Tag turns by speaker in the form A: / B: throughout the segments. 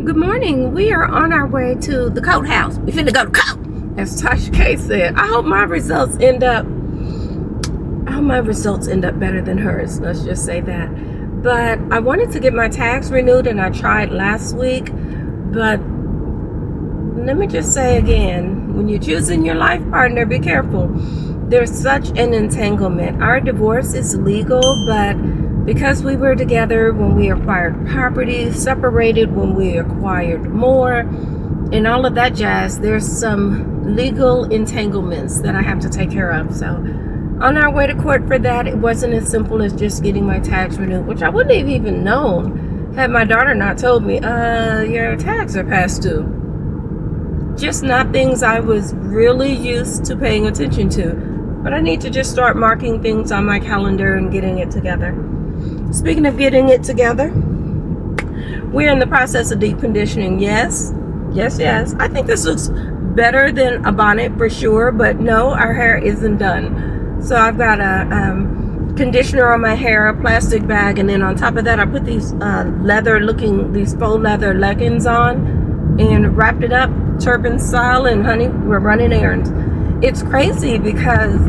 A: Good morning. We are on our way to the courthouse. We finna go to court, as Tasha K said. I hope my results end up better than hers. Let's just say that. But I wanted to get my tags renewed, and I tried last week. But let me just say again, when you're choosing your life partner, be careful. There's such an entanglement. Our divorce is legal, but because we were together when we acquired property, separated when we acquired more, and all of that jazz, there's some legal entanglements that I have to take care of. So on our way to court for that, it wasn't as simple as just getting my tags renewed, which I wouldn't have even known had my daughter not told me, your tags are past due. Just not things I was really used to paying attention to. But I need to just start marking things on my calendar and getting it together. Speaking of getting it together, we're in the process of deep conditioning. Yes. I think this looks better than a bonnet for sure, but no, our hair isn't done. So I've got a conditioner on my hair, a plastic bag, and then on top of that I put these these faux leather leggings on and wrapped it up turban style, and honey, we're running errands. It's crazy because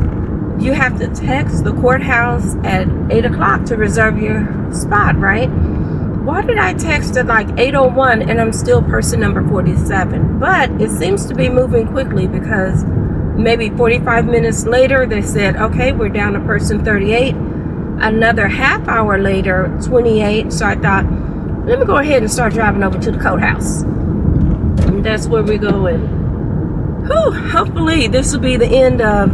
A: you have to text the courthouse at 8 o'clock to reserve your spot, right? Why did I text at like 8:01 and I'm still person number 47? But it seems to be moving quickly because maybe 45 minutes later they said, okay, we're down to person 38. Another half hour later, 28. So I thought, let me go ahead and start driving over to the courthouse. And that's where we're going. Hopefully this will be the end of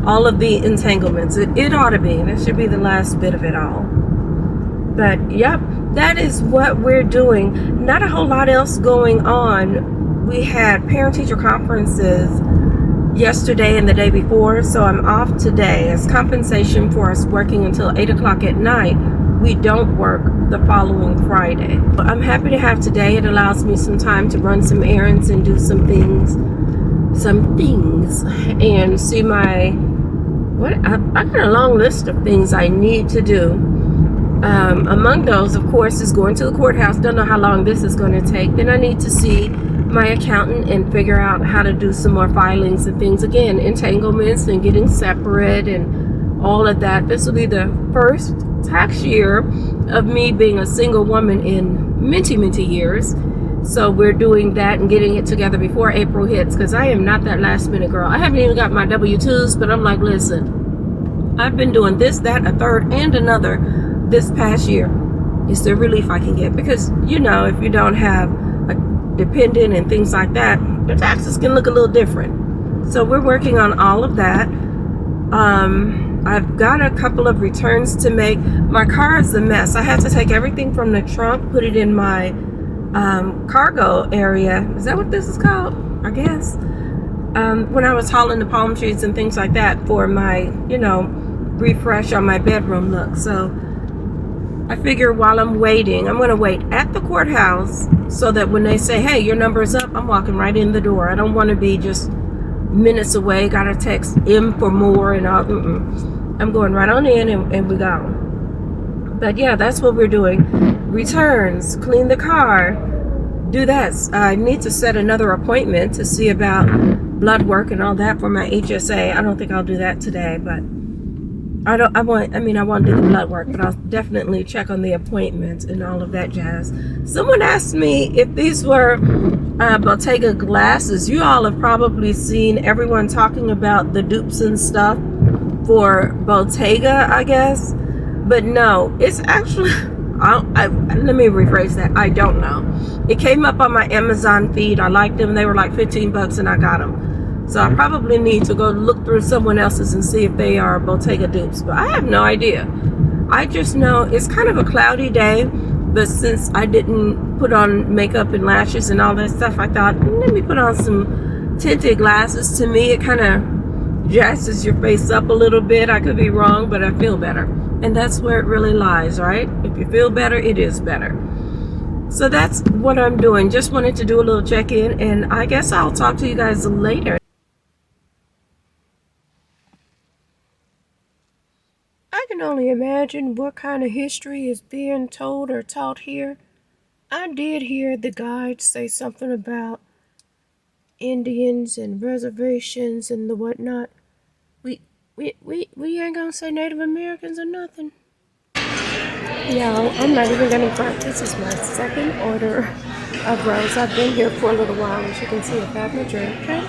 A: all of the entanglements. It ought to be. That should be the last bit of it all. But yep, that is what we're doing. Not a whole lot else going on. We had parent-teacher conferences yesterday and the day before, so I'm off today as compensation for us working until 8 o'clock at night. We don't work the following Friday. I'm happy to have today. It allows me some time to run some errands and do some things and see I got a long list of things I need to do. Among those, of course, is going to the courthouse. Don't know how long this is going to take. Then I need to see my accountant and figure out how to do some more filings and things. Again, entanglements and getting separate and all of that. This will be the first tax year of me being a single woman in many years. So we're doing that and getting it together before April hits, because I am not that last minute girl. I haven't even got my W-2s, but I'm like, listen, I've been doing this, that, a third, and another this past year. It's the relief I can get, because, if you don't have a dependent and things like that, your taxes can look a little different. So we're working on all of that. I've got a couple of returns to make. My car is a mess. I had to take everything from the trunk, put it in my cargo area. Is that what this is called? I guess. When I was hauling the palm trees and things like that for my, refresh on my bedroom look. So I figure while I'm waiting, I'm going to wait at the courthouse so that when they say, hey, your number is up, I'm walking right in the door. I don't want to be just minutes away, got to text M for more and all. I'm going right on in and we go. But yeah, that's what we're doing. Returns, clean the car, do that. I need to set another appointment to see about blood work and all that for my HSA. I don't think I'll do that today, but I want to do the blood work, but I'll definitely check on the appointments and all of that jazz. Someone asked me if these were Bottega glasses. You all have probably seen everyone talking about the dupes and stuff for Bottega, I guess. But no, it's actually, let me rephrase that. I don't know. It came up on my Amazon feed. I liked them. They were like $15 and I got them. So I probably need to go look through someone else's and see if they are Bottega dupes. But I have no idea. I just know it's kind of a cloudy day. But since I didn't put on makeup and lashes and all that stuff, I thought, let me put on some tinted glasses. To me, it kind of jazzes your face up a little bit. I could be wrong, but I feel better. And that's where it really lies, right? If you feel better, it is better. So that's what I'm doing. Just wanted to do a little check-in, and I guess I'll talk to you guys later. I can only imagine what kind of history is being told or taught here. I did hear the guide say something about Indians and reservations and the whatnot. We ain't gonna say Native Americans or nothing. No, I'm not even gonna front. This is my second order of rolls. I've been here for a little while. As you can see, I've had my drink. Okay?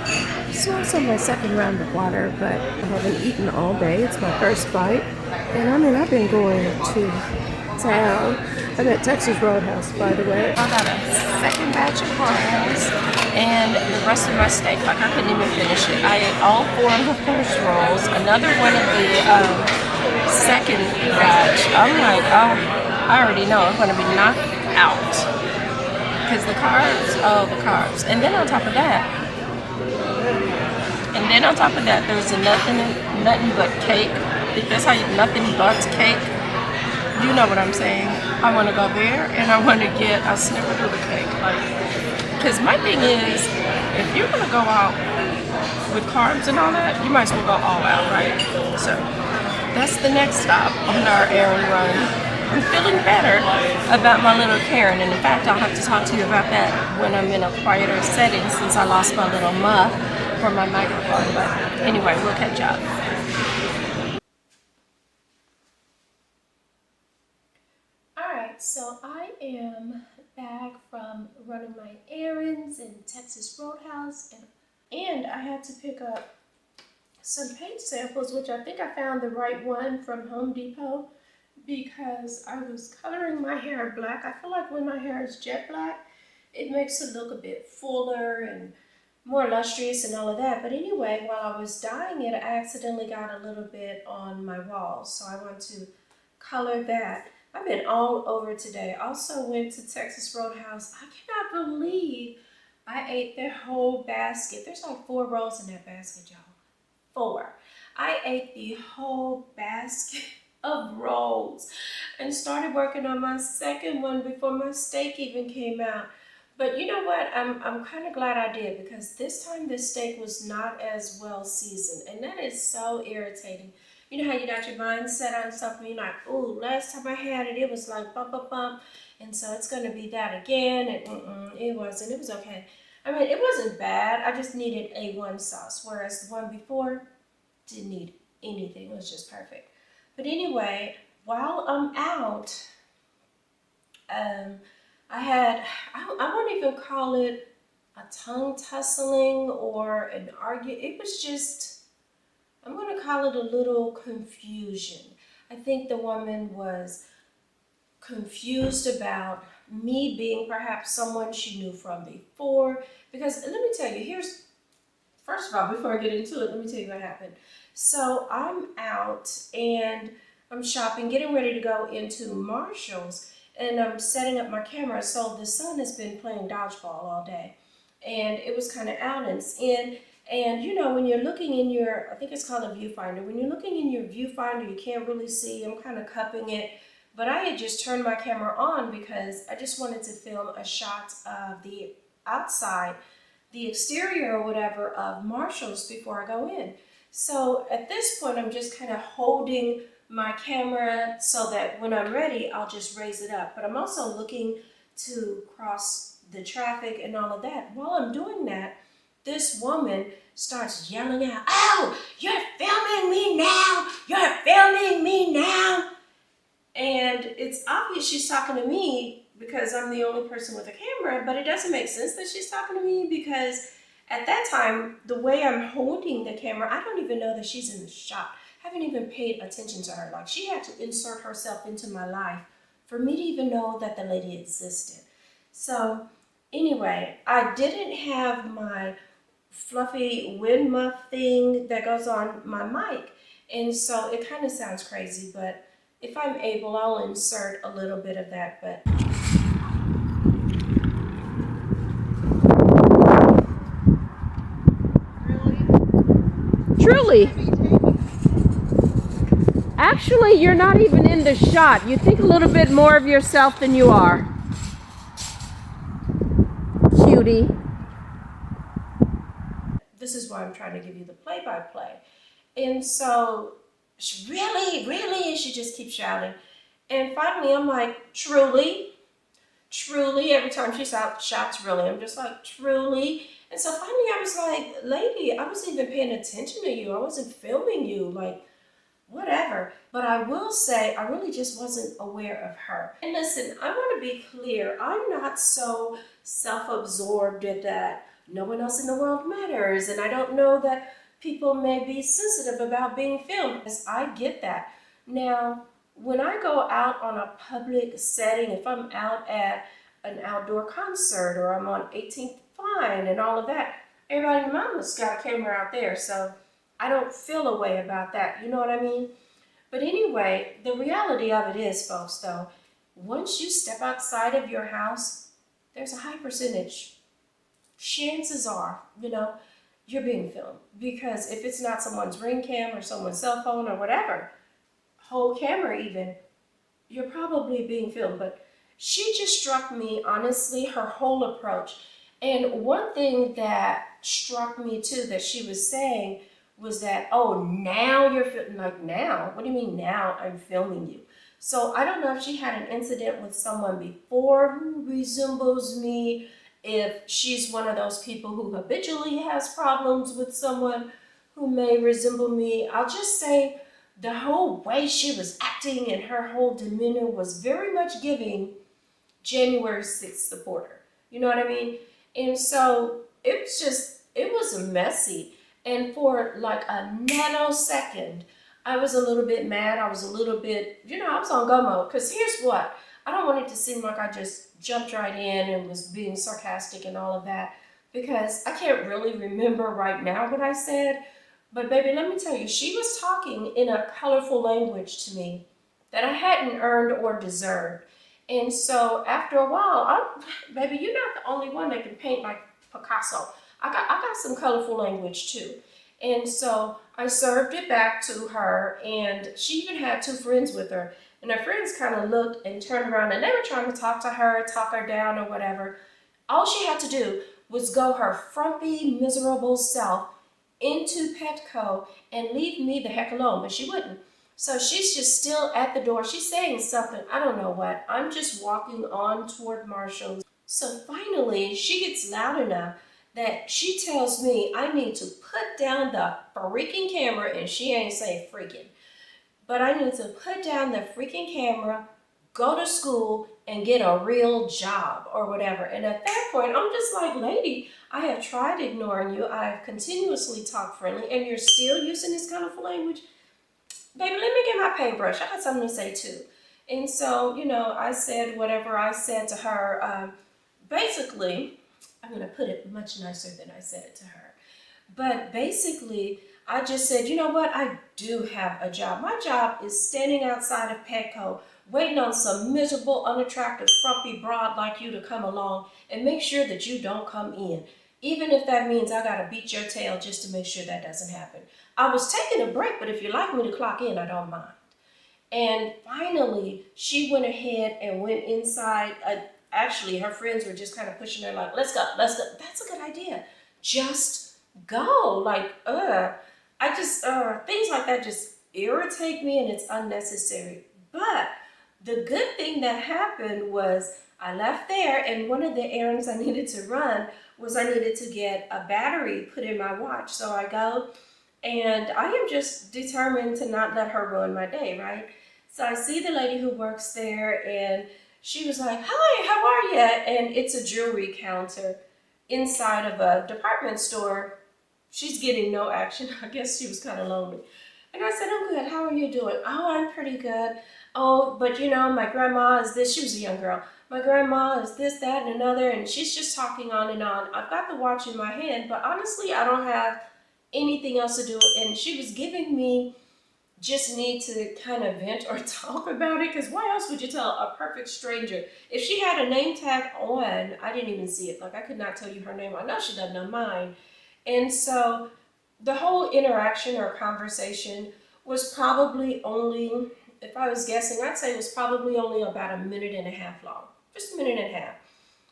A: This is also my second round of water, but I haven't eaten all day. It's my first bite. And I mean, I've been going to town. I'm at Texas Roadhouse, by the way. I got a second batch of rolls and the rest of my steak. Like, I couldn't even finish it. I ate all four of the first rolls, another one of the second batch. I'm like, oh, I already know I'm going to be knocked out. Because the carbs. And then on top of that, there's a nothing but cake. That's how nothing but cake. You know what I'm saying. I want to go there and I want to get a snippet of the cake. Like, because my thing is, if you're going to go out with carbs and all that, you might as well go all out, right? So that's the next stop on our errand run. I'm feeling better about my little Karen, and in fact, I'll have to talk to you about that when I'm in a quieter setting since I lost my little muff for my microphone. But anyway, we'll catch up. Alright, so I am back from running my errands in Texas Roadhouse, and I had to pick up some paint samples, which I think I found the right one from Home Depot because I was coloring my hair black. I feel like when my hair is jet black, it makes it look a bit fuller and more lustrous and all of that. But anyway, while I was dyeing it, I accidentally got a little bit on my walls, so I want to color that. I've been all over today. Also went to Texas Roadhouse. I cannot believe I ate their whole basket. There's like 4 rolls in that basket, y'all. 4. I ate the whole basket of rolls and started working on my second one before my steak even came out. But you know what? I'm kind of glad I did, because this time the steak was not as well seasoned, and that is so irritating. You know how you got your mind set on something, you're like, ooh, last time I had it, it was like bump, bump, bump, and so it's going to be that again, and it wasn't. It was okay. I mean, it wasn't bad. I just needed A1 sauce, whereas the one before didn't need anything. It was just perfect. But anyway, while I'm out, I won't even call it a tongue tussling or an argument. It was just, I'm going to call it a little confusion. I think the woman was confused about me being perhaps someone she knew from before. Because let me tell you, first of all, before I get into it, let me tell you what happened. So I'm out and I'm shopping, getting ready to go into Marshall's, and I'm setting up my camera. So the son has been playing dodgeball all day, and it was kind of out and in. And you know, when you're looking in your, I think it's called a viewfinder. When you're looking in your viewfinder, you can't really see. I'm kind of cupping it, but I had just turned my camera on because I just wanted to film a shot of the outside, the exterior or whatever of Marshall's before I go in. So at this point, I'm just kind of holding my camera so that when I'm ready, I'll just raise it up. But I'm also looking to cross the traffic and all of that. While I'm doing that, this woman starts yelling out, "Oh, you're filming me now! You're filming me now!" And it's obvious she's talking to me because I'm the only person with a camera, but it doesn't make sense that she's talking to me because at that time, the way I'm holding the camera, I don't even know that she's in the shot. I haven't even paid attention to her. Like, she had to insert herself into my life for me to even know that the lady existed. So anyway, I didn't have my fluffy wind muff thing that goes on my mic. And so it kind of sounds crazy, but if I'm able, I'll insert a little bit of that. But truly, actually, you're not even in the shot. You think a little bit more of yourself than you are. Cutie. This is why I'm trying to give you the play-by-play. And so, really, and she just keeps shouting. And finally, I'm like, truly, truly, every time she shouts really, I'm just like, truly. And so finally I was like, lady, I wasn't even paying attention to you. I wasn't filming you. Like, whatever. But I will say, I really just wasn't aware of her. And listen, I want to be clear. I'm not so self-absorbed that no one else in the world matters. And I don't know that people may be sensitive about being filmed. Because I get that. Now, when I go out on a public setting, if I'm out at an outdoor concert or I'm on 18th Fine and all of that, everybody in mama's got a camera out there. So I don't feel a way about that. You know what I mean? But anyway, the reality of it is, folks, though, once you step outside of your house, there's a high percentage, chances are, you're being filmed. Because if it's not someone's ring cam or someone's cell phone or whatever, whole camera even, you're probably being filmed. But she just struck me, honestly, her whole approach. And one thing that struck me too that she was saying was that, oh, now you're like, now? What do you mean now I'm filming you? So I don't know if she had an incident with someone before who resembles me, if she's one of those people who habitually has problems with someone who may resemble me. I'll just say the whole way she was acting and her whole demeanor was very much giving January 6th supporter. You know what I mean? And so it was messy. And for like a nanosecond, I was a little bit mad. I was a little bit, I was on go mode. Because here's what, I don't want it to seem like I just jumped right in and was being sarcastic and all of that. Because I can't really remember right now what I said. But baby, let me tell you, she was talking in a colorful language to me that I hadn't earned or deserved. And so after a while, baby, you're not the only one that can paint like Picasso. I got some colorful language too. And so I served it back to her, and she even had two friends with her. And her friends kind of looked and turned around, and they were trying to talk to her, talk her down or whatever. All she had to do was go her frumpy, miserable self into Petco and leave me the heck alone, but she wouldn't. So she's just still at the door. She's saying something, I don't know what. I'm just walking on toward Marshall's. So finally, she gets loud enough that she tells me I need to put down the freaking camera, and she ain't saying freaking. But I need to put down the freaking camera, go to school, and get a real job or whatever. And at that point, I'm just like, lady, I have tried ignoring you. I've continuously talked friendly, and you're still using this colorful language? Baby, let me get my paintbrush. I got something to say too. And so, I said whatever I said to her. Basically, I'm going to put it much nicer than I said it to her. But basically, I just said, you know what? I do have a job. My job is standing outside of Petco, waiting on some miserable, unattractive, frumpy broad like you to come along and make sure that you don't come in. Even if that means I gotta beat your tail just to make sure that doesn't happen. I was taking a break, but if you'd like me to clock in, I don't mind. And finally, she went ahead and went inside. Actually, her friends were just kind of pushing her like, let's go, let's go. That's a good idea. Just go. Like, things like that just irritate me, and it's unnecessary. But the good thing that happened was I left there, and one of the errands I needed to run was I needed to get a battery put in my watch. So I go, and I am just determined to not let her ruin my day, right? So I see the lady who works there, and she was like, hi, how are you? And it's a jewelry counter inside of a department store. She's getting no action. I guess she was kind of lonely. And I said, I'm good. How are you doing? Oh, I'm pretty good. Oh, but my grandma is this. She was a young girl. My grandma is this, that, and another. And she's just talking on and on. I've got the watch in my hand, but honestly, I don't have anything else to do. And she was giving me just need to kind of vent or talk about it, because why else would you tell a perfect stranger? If she had a name tag on, I didn't even see it. Like, I could not tell you her name. I know she doesn't know mine. And so the whole interaction or conversation was probably only, if I was guessing, I'd say it was probably only about a minute and a half long. Just a minute and a half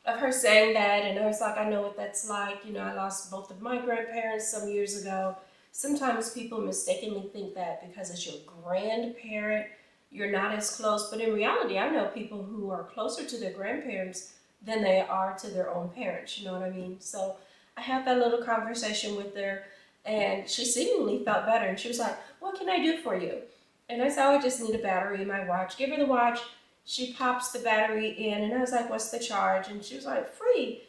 A: of her saying that. And I was like, I know what that's like. I lost both of my grandparents some years ago. Sometimes people mistakenly think that because it's your grandparent you're not as close. But in reality, I know people who are closer to their grandparents than they are to their own parents. You know what I mean? So I had that little conversation with her, and she seemingly felt better. And she was like, "What can I do for you?" And I said, "Oh, I just need a battery in my watch." Give her the watch. She pops the battery in, and I was like, "What's the charge?" And she was like, "Free,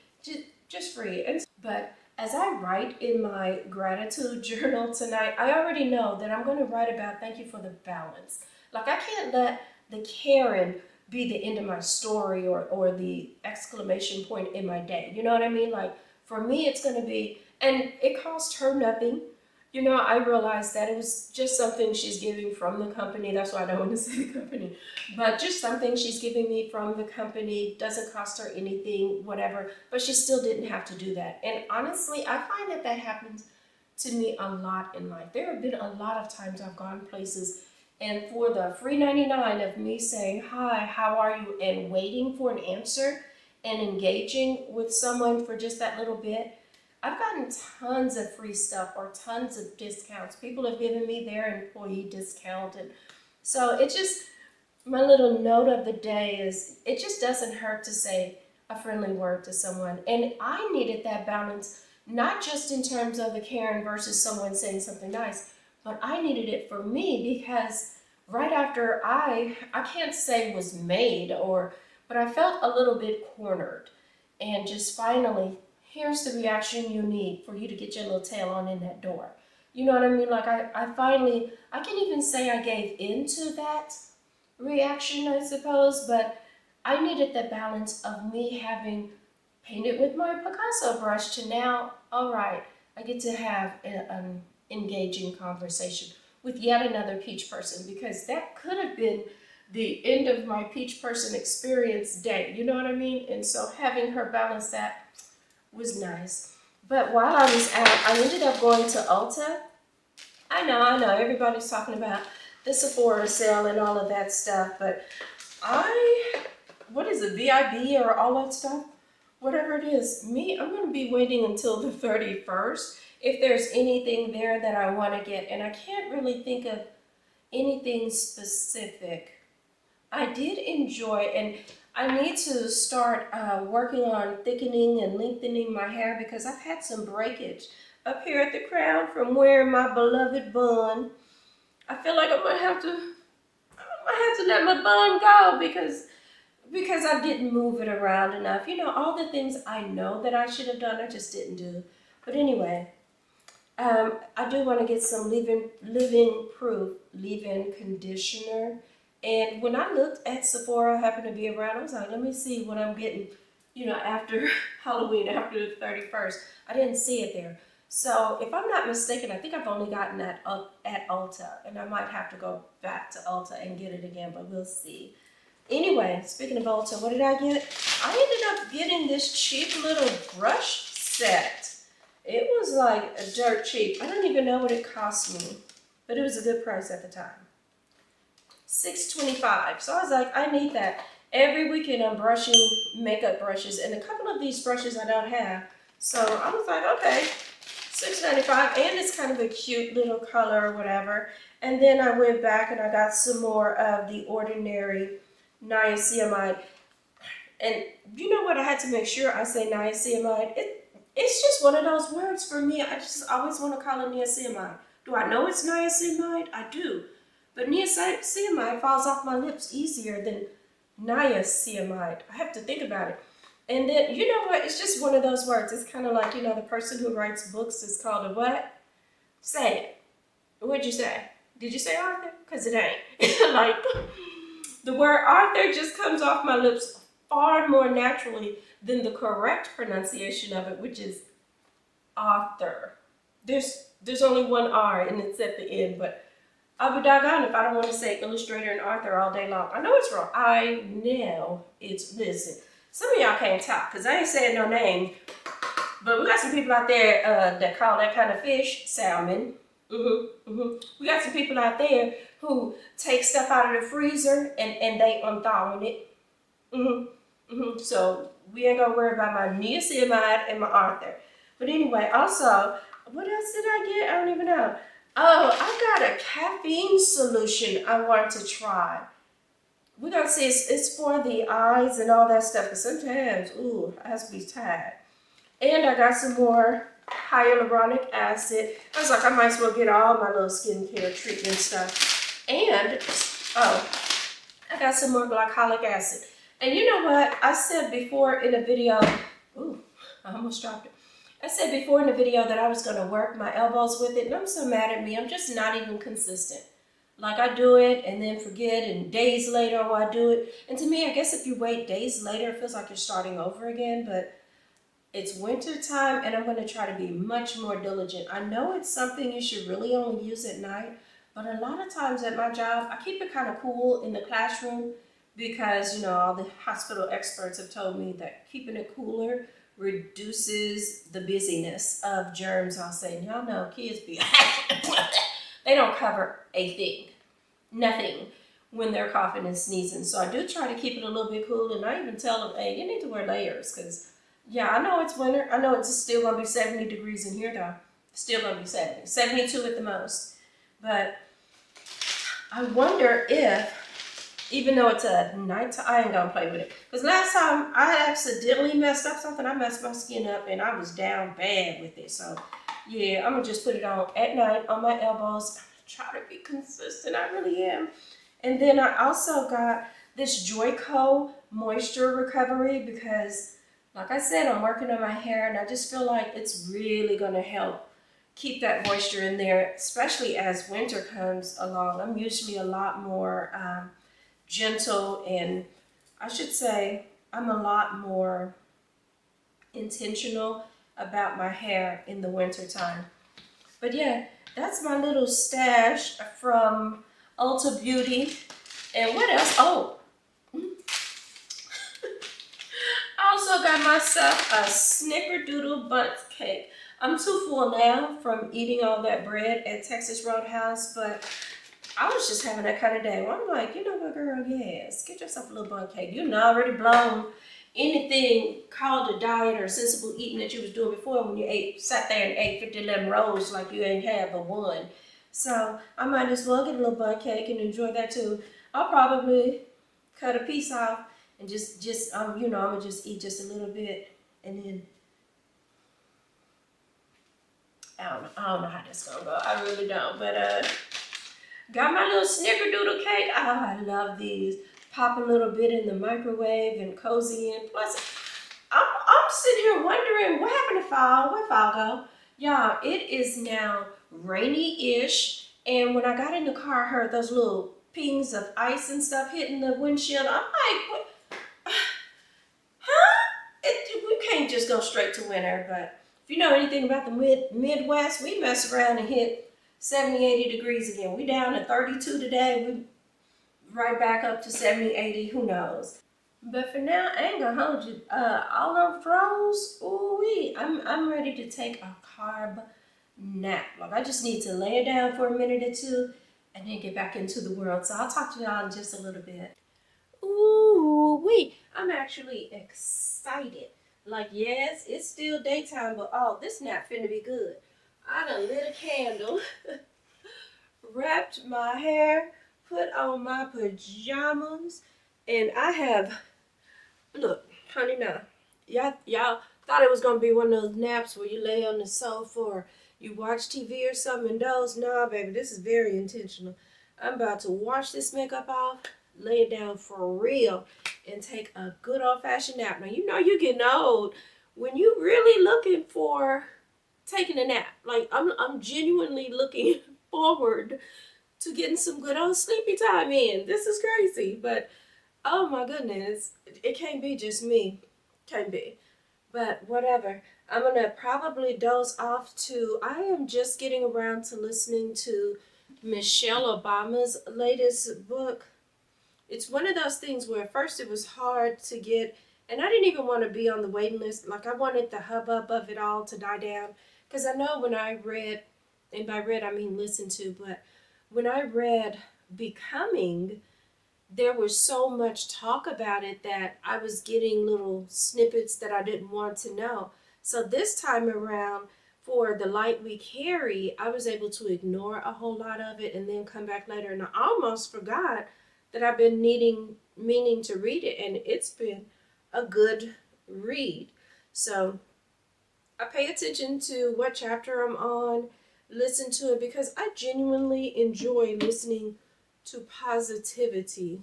A: just free." And but as I write in my gratitude journal tonight, I already know that I'm going to write about thank you for the balance. Like, I can't let the Karen be the end of my story, or the exclamation point in my day. You know what I mean? Like, for me, it's going to be, and it cost her nothing. You know, I realized that it was just something she's giving from the company. That's why I don't want to say the company. But just something she's giving me from the company, doesn't cost her anything, whatever. But she still didn't have to do that. And honestly, I find that that happens to me a lot in life. There have been a lot of times I've gone places, and for the free 99 of me saying, "Hi, how are you?" and waiting for an answer and engaging with someone for just that little bit, I've gotten tons of free stuff or tons of discounts. People have given me their employee discount. And so it just, my little note of the day is, it just doesn't hurt to say a friendly word to someone. And I needed that balance, not just in terms of the Karen versus someone saying something nice, but I needed it for me because right after I can't say was made, but I felt a little bit cornered. And just finally, here's the reaction you need for you to get your little tail on in that door. You know what I mean? Like, I finally, I can even say I gave into that reaction, I suppose, but I needed the balance of me having painted with my Picasso brush to now, all right, I get to have an engaging conversation with yet another peach person, because that could have been the end of my peach person experience day. You know what I mean? And so having her balance that was nice. But while I was out, I ended up going to Ulta. I know, everybody's talking about the Sephora sale and all of that stuff, but what is it, VIB or all that stuff? Whatever it is, I'm going to be waiting until the 31st if there's anything there that I want to get, and I can't really think of anything specific. I did enjoy, and I need to start working on thickening and lengthening my hair, because I've had some breakage up here at the crown from wearing my beloved bun. I feel like I might have to let my bun go, because I didn't move it around enough. You know, all the things I know that I should have done, I just didn't do. But anyway, I do want to get some living proof leave-in conditioner. And when I looked at Sephora, I happened to be around, I was like, let me see what I'm getting, after Halloween, after the 31st. I didn't see it there. So if I'm not mistaken, I think I've only gotten that up at Ulta, and I might have to go back to Ulta and get it again, but we'll see. Anyway, speaking of Ulta, what did I get? I ended up getting this cheap little brush set. It was like dirt cheap. I don't even know what it cost me, but it was a good price at the time. $6.25. So I was like, I need that. Every weekend I'm brushing makeup brushes, and a couple of these brushes I don't have. So I was like, okay, $6.95, and it's kind of a cute little color or whatever. And then I went back and I got some more of the Ordinary niacinamide. And you know what? I had to make sure I say niacinamide. It's just one of those words for me. I just always want to call it niacinamide. Do I know it's niacinamide? I do. But niacinamide falls off my lips easier than niacinamide. I have to think about it. And then, you know what? It's just one of those words. It's kind of like, the person who writes books is called a what? Say it. What'd you say? Did you say Arthur? Because it ain't. Like, the word Arthur just comes off my lips far more naturally than the correct pronunciation of it, which is author. There's only one R, and it's at the end, but I'll be doggone if I don't want to say illustrator and author all day long. I know it's wrong. I know it's, listen, some of y'all can't talk because I ain't saying no name, but we got some people out there that call that kind of fish salmon. We got some people out there who take stuff out of the freezer and they unthawing it. So we ain't gonna worry about my niacinamide and my Arthur. But anyway, also, what else did I get? I don't even know. Oh, I got a caffeine solution I want to try. We're gonna see. It's for the eyes and all that stuff. Because sometimes, ooh, I have to be tired. And I got some more hyaluronic acid. I was like, I might as well get all my little skincare treatment stuff. And oh, I got some more glycolic acid. And you know what? I said before in a video. Ooh, I almost dropped it. I said before in the video that I was gonna work my elbows with it, and I'm so mad at me. I'm just not even consistent. Like I do it and then forget, and days later I do it. And to me, I guess if you wait days later, it feels like you're starting over again. But it's winter time, and I'm going to try to be much more diligent. I know it's something you should really only use at night, but a lot of times at my job, I keep it kind of cool in the classroom because, all the hospital experts have told me that keeping it cooler reduces the busyness of germs. I'll say, y'all know kids be, they don't cover a thing, nothing when they're coughing and sneezing. So I do try to keep it a little bit cool, and I even tell them, hey, you need to wear layers because, yeah, I know it's winter. I know it's still going to be 70 degrees in here, though. Still going to be 70, 72 at the most. But I wonder if, even though it's a night, I ain't going to play with it. Because last time I accidentally messed up something, I messed my skin up and I was down bad with it. So, yeah, I'm going to just put it on at night on my elbows. Try to be consistent. I really am. And then I also got this Joico moisture recovery because, like I said, I'm working on my hair and I just feel like it's really going to help keep that moisture in there, especially as winter comes along. I'm usually a lot more gentle, and I should say I'm a lot more intentional about my hair in the winter time. But yeah, that's my little stash from Ulta Beauty. And what else? Oh, I also got myself a snickerdoodle bundt cake. I'm too full now from eating all that bread at Texas Roadhouse, but I was just having that kind of day where I'm like, you know what, girl, yes, get yourself a little bundt cake. You done already blown anything called a diet or sensible eating that you was doing before when you sat there and ate 50 rolls like you ain't had but one. So I might as well get a little bundt cake and enjoy that too. I'll probably cut a piece off and just I'm gonna just eat just a little bit, and then I don't know how this gonna go. I really don't, but got my little snickerdoodle cake. Oh, I love these. Pop a little bit in the microwave and cozy in. Plus, I'm sitting here wondering what happened to fall. Where fall go? Y'all, it is now rainy-ish, and when I got in the car, I heard those little pings of ice and stuff hitting the windshield. I'm like, what? Huh? We can't just go straight to winter, but if you know anything about the Midwest, we mess around and hit 70, 80 degrees again. We down to 32 today. We right back up to 70, 80, who knows. But for now, I ain't gonna hold you. All them froze, ooh-wee. I'm ready to take a carb nap. Like I just need to lay it down for a minute or two and then get back into the world. So I'll talk to y'all in just a little bit. Ooh-wee. I'm actually excited. Like, yes, it's still daytime, but oh, this nap finna be good. I done lit a candle, wrapped my hair, put on my pajamas, and I have, look, honey, now, y'all thought it was gonna be one of those naps where you lay on the sofa or you watch TV or something and doze. Nah, baby, this is very intentional. I'm about to wash this makeup off, lay it down for real, and take a good old-fashioned nap. Now, you know you're getting old when you really looking for taking a nap. Like, I'm genuinely looking forward to getting some good old sleepy time in. This is crazy, but oh my goodness, it can't be just me. Can't be. But whatever. I'm gonna probably doze off to. I am just getting around to listening to Michelle Obama's latest book. It's one of those things where at first it was hard to get, and I didn't even want to be on the waiting list. Like I wanted the hubbub of it all to die down, because I know when I read, and by read I mean listen to, but when I read Becoming, there was so much talk about it that I was getting little snippets that I didn't want to know. So this time around, for the light we carry, I was able to ignore a whole lot of it and then come back later, and I almost forgot that I've been meaning to read it, and it's been a good read. So I pay attention to what chapter I'm on, listen to it, because I genuinely enjoy listening to positivity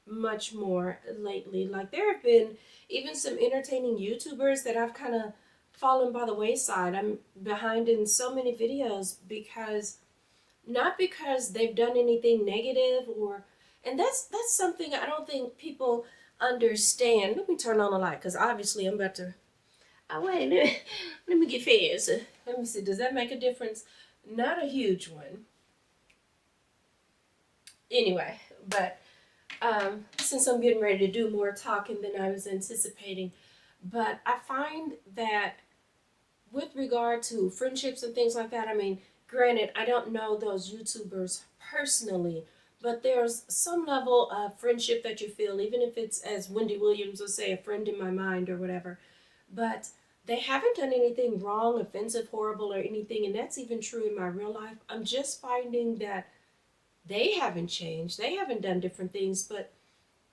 A: much more lately. Like, there have been even some entertaining YouTubers that I've kind of fallen by the wayside. I'm behind in so many videos because not because they've done anything negative, or and that's something I don't think people understand. Let me turn on the light because obviously I'm about to. Oh wait, let me get fast. Let me see. Does that make a difference? Not a huge one. Anyway, but since I'm getting ready to do more talking than I was anticipating, but I find that with regard to friendships and things like that, I mean, granted, I don't know those YouTubers personally, but there's some level of friendship that you feel, even if it's, as Wendy Williams will say, a friend in my mind or whatever. But they haven't done anything wrong, offensive, horrible, or anything, and that's even true in my real life. I'm just finding that they haven't changed. They haven't done different things, but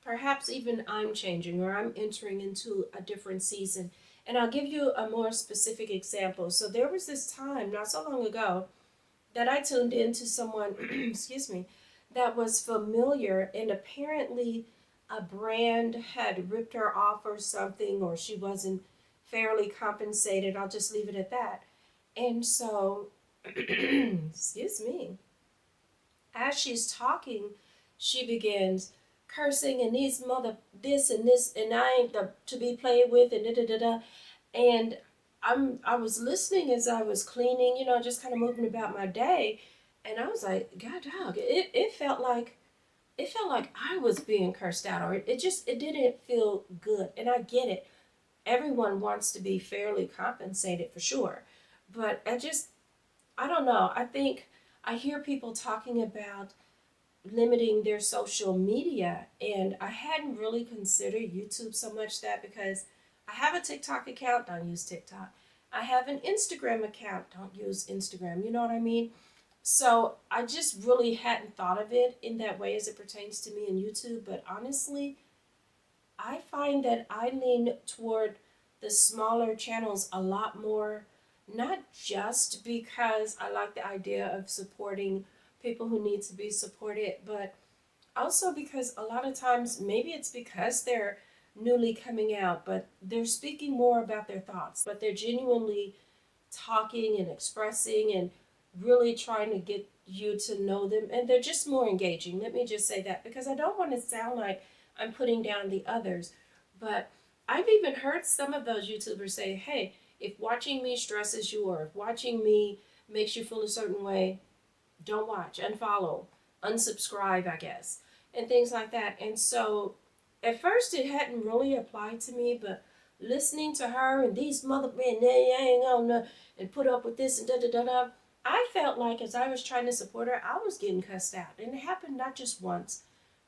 A: perhaps even I'm changing or I'm entering into a different season. And I'll give you a more specific example. So there was this time not so long ago that I tuned into someone, excuse me, that was familiar, and apparently a brand had ripped her off or something, or she wasn't fairly compensated. I'll just leave it at that. And so, excuse me, as she's talking, she begins cursing and these mother this and this, and I ain't the, to be played with, and da da da da. And I was listening as I was cleaning, just kind of moving about my day, and I was like, God dog, it felt like I was being cursed out, or it didn't feel good. And I get it. Everyone wants to be fairly compensated for sure. But I don't know. I think I hear people talking about limiting their social media, and I hadn't really considered YouTube so much that because I have a TikTok account, don't use TikTok. I have an Instagram account, don't use Instagram. You know what I mean? So I just really hadn't thought of it in that way as it pertains to me and YouTube. But honestly, I find that I lean toward the smaller channels a lot more, not just because I like the idea of supporting people who need to be supported, but also because a lot of times maybe it's because they're newly coming out, but they're speaking more about their thoughts, but they're genuinely talking and expressing and really trying to get you to know them, and they're just more engaging. Let me just say that because I don't want to sound like I'm putting down the others, but I've even heard some of those YouTubers say, hey, if watching me stresses you, or if watching me makes you feel a certain way, don't watch, unfollow, unsubscribe, I guess, and things like that. And so at first it hadn't really applied to me, but listening to her and these mother men, they ain't gonna and put up with this and da da da da, I felt like as I was trying to support her, I was getting cussed out. And it happened not just once,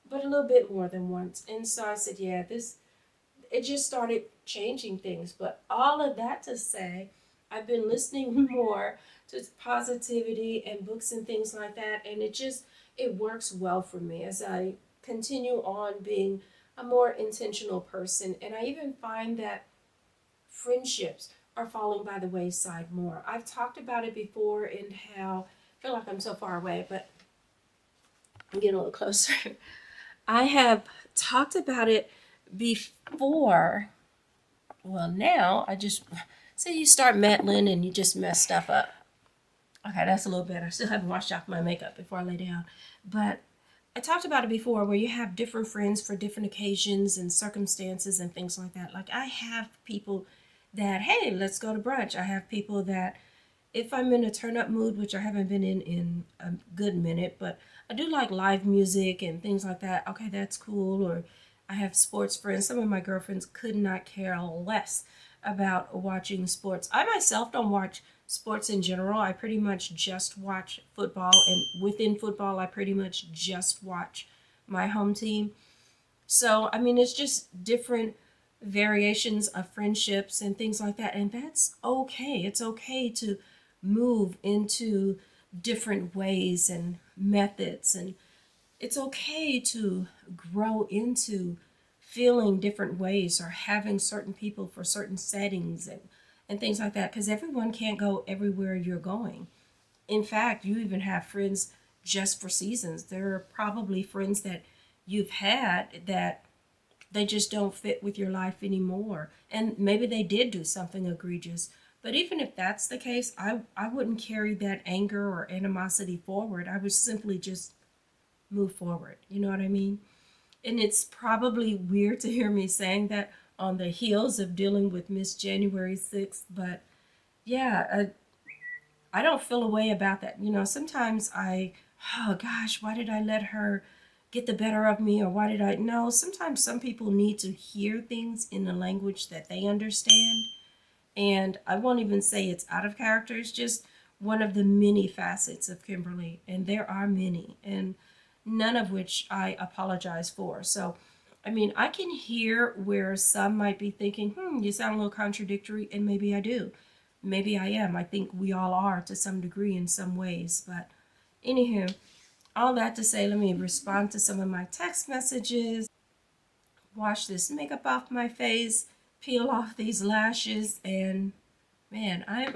A: but a little bit more than once. And so I said, yeah, it just started changing things. But all of that to say, I've been listening more to positivity and books and things like that, and it works well for me as I continue on being a more intentional person. And I even find that friendships are falling by the wayside more. I've talked about it before and how I feel like I'm so far away, but I'm getting a little closer. I have talked about it before. Well, now I just say you start meddling and you just mess stuff up. Okay, that's a little better. I still haven't washed off my makeup before I lay down. But I talked about it before where you have different friends for different occasions and circumstances and things like that. Like, I have people that, hey, let's go to brunch. I have people that if I'm in a turn up mood, which I haven't been in a good minute, but I do like live music and things like that. Okay, that's cool. Or I have sports friends. Some of my girlfriends could not care less about watching sports. I myself don't watch sports in general. I pretty much just watch football, and within football, I pretty much just watch my home team. So, I mean, it's just different variations of friendships and things like that. And that's okay. It's okay to move into different ways and methods, and it's okay to grow into feeling different ways or having certain people for certain settings and things like that, because everyone can't go everywhere you're going. In fact, you even have friends just for seasons. There are probably friends that you've had that they just don't fit with your life anymore. And maybe they did do something egregious. But even if that's the case, I wouldn't carry that anger or animosity forward. I would simply just move forward. You know what I mean? And it's probably weird to hear me saying that on the heels of dealing with Miss January 6th. But yeah, I don't feel a way about that. You know, sometimes oh gosh, why did I let her get the better of me? Or why did I? No, sometimes some people need to hear things in a language that they understand. And I won't even say it's out of character, it's just one of the many facets of Kimberly. And there are many, and none of which I apologize for. So, I mean, I can hear where some might be thinking, you sound a little contradictory, and maybe I do. Maybe I am. I think we all are to some degree in some ways. But anywho, all that to say, let me respond to some of my text messages, wash this makeup off my face, peel off these lashes, and man, I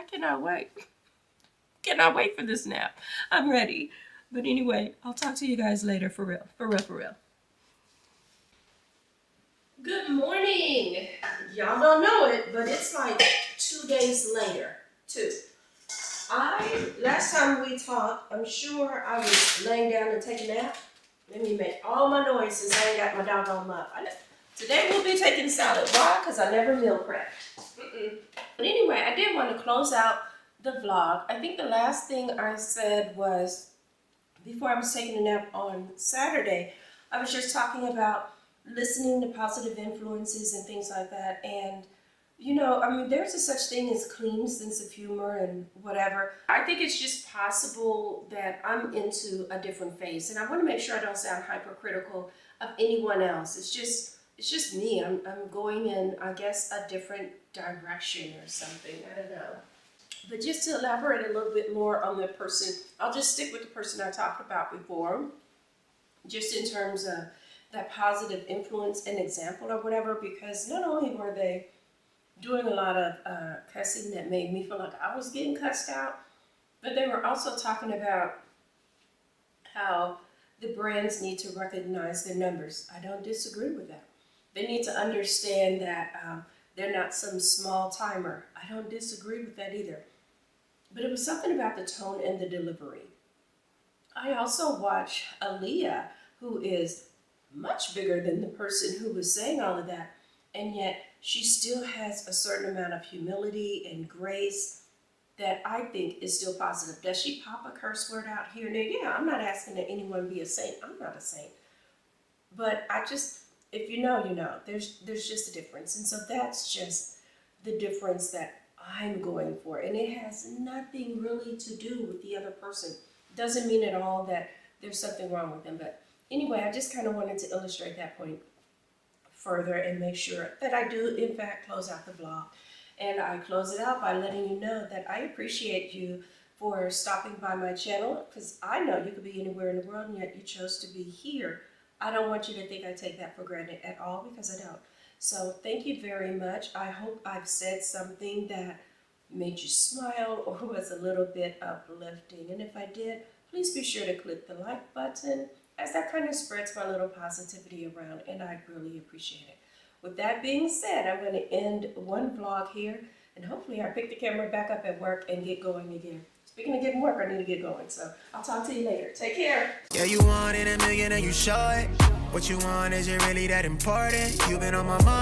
A: cannot wait. Cannot wait for this nap. I'm ready. But anyway, I'll talk to you guys later, for real. For real, for real. Good morning. Y'all don't know it, but it's like 2 days later, too. Last time we talked, I'm sure I was laying down to take a nap. Let me make all my noise since I ain't got my doggone muff. Today we'll be taking salad. Why? Because I never meal prep. But anyway, I did want to close out the vlog. I think the last thing I said was, before I was taking a nap on Saturday, I was just talking about listening to positive influences and things like that. And you know, I mean, there's a such thing as clean sense of humor and whatever. I think it's just possible that I'm into a different phase, and I want to make sure I don't sound hypercritical of anyone else. It's just me. I'm going in, I guess, a different direction or something. I don't know. But just to elaborate a little bit more on the person, I'll just stick with the person I talked about before, just in terms of that positive influence and example or whatever, because not only were they doing a lot of cussing that made me feel like I was getting cussed out, but they were also talking about how the brands need to recognize their numbers. I don't disagree with that. They need to understand that they're not some small timer. I don't disagree with that either. But it was something about the tone and the delivery. I also watch Aaliyah, who is much bigger than the person who was saying all of that, and yet she still has a certain amount of humility and grace that I think is still positive. Does she pop a curse word out here and there? Yeah, I'm not asking that anyone be a saint. I'm not a saint. But if you know, you know. There's just a difference. And so that's just the difference that I'm going for. And it has nothing really to do with the other person. Doesn't mean at all that there's something wrong with them. But anyway, I just kind of wanted to illustrate that point further and make sure that I do in fact close out the vlog. And I close it out by letting you know that I appreciate you for stopping by my channel, because I know you could be anywhere in the world and yet you chose to be here. I don't want you to think I take that for granted at all, because I don't. So thank you very much. I hope I've said something that made you smile or was a little bit uplifting. And if I did, please be sure to click the like button, as that kind of spreads my little positivity around, and I'd really appreciate it. With that being said, I'm going to end one vlog here, and hopefully I pick the camera back up at work and get going again. Speaking of getting work, I need to get going, so I'll talk to you later. Take care.
B: Yeah, you wanted a million and you show it. What you want, is it really that important? You've been on my mind.